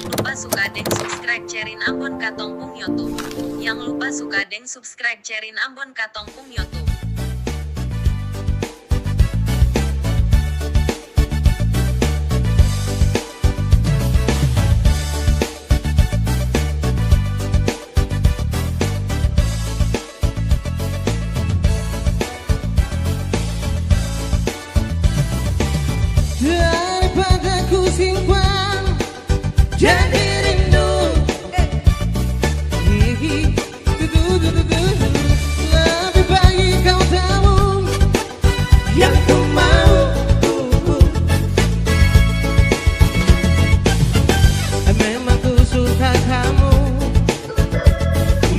lupa suka deng subscribe cerin Ambon Katong Pung YouTube. Yang lupa suka deng subscribe cerin Ambon Katong Pung YouTube. Daripada ku simpan jadi rindu, lebih baik kau tahu yang ku mau. Memang ku suka kamu,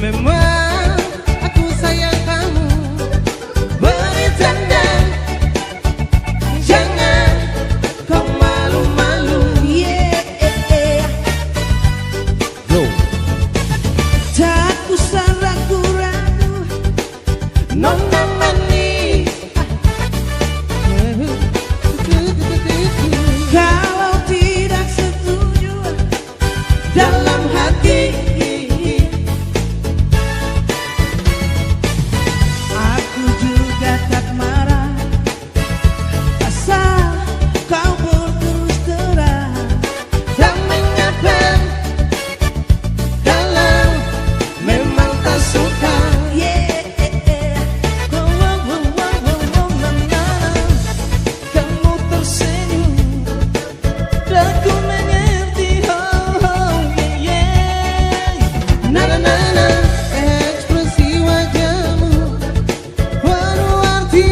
memang aku sayang kamu. Beri tanda, jangan kau malu-malu. Tak usah ragu-ragu, nona manis. Kalau tidak setuju dalam hati, aku juga tak marah, asal kau berterus terang. Tak mengapa kalau memang tak suka. Kamu tersenyum dan ku mengerti. Ekspresi wajahmu penuh arti.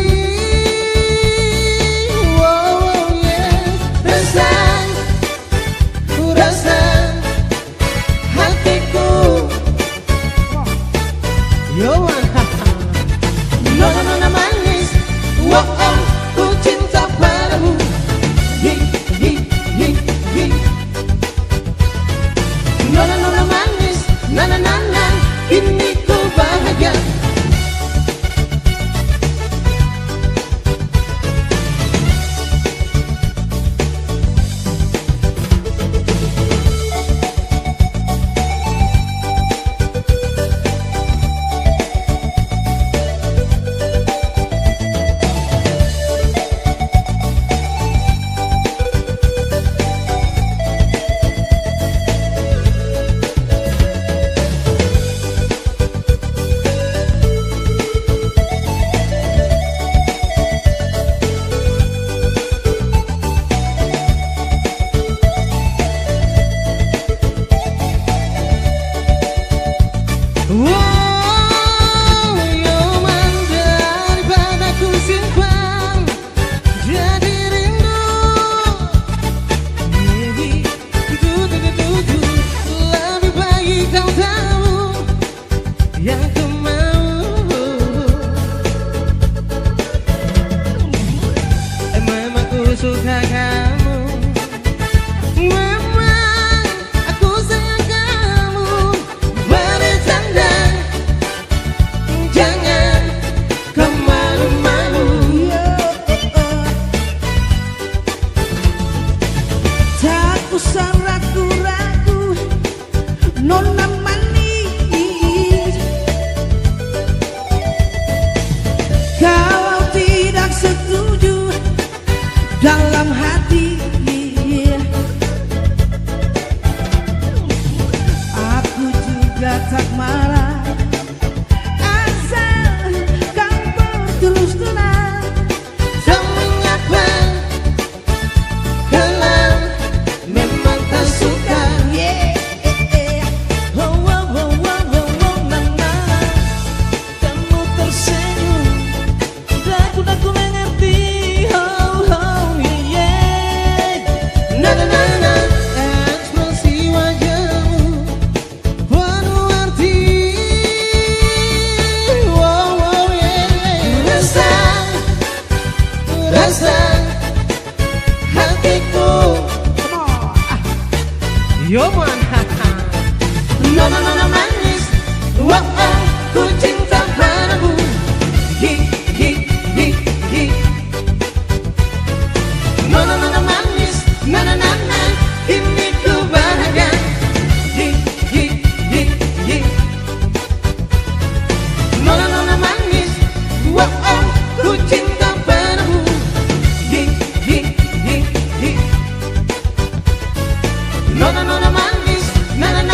Rasa hatiku. Nona manis, ku cinta padamu. Nona manis, kini ku bahagia. Yoman, daripada ku simpan jadi rindu, lebih baik kau tahu yang ku mau. Memang ku suka kamu, memang aku sayang kamu. Beri tanda, jangan kau malu-malu. Tak usah ragu-ragu, nona manis. Kalau tidak setuju dalam hati, aku juga tak marah, asal kau berterus terang. Tak mengapa kalau memang tak suka. Kamu tersenyum dan ku mengerti. Ekspresi wajahmu penuh arti. Rasa hatiku. Yoman, nona manis, ku cinta padamu. Nona manis, ini ku bahagia. manis, na na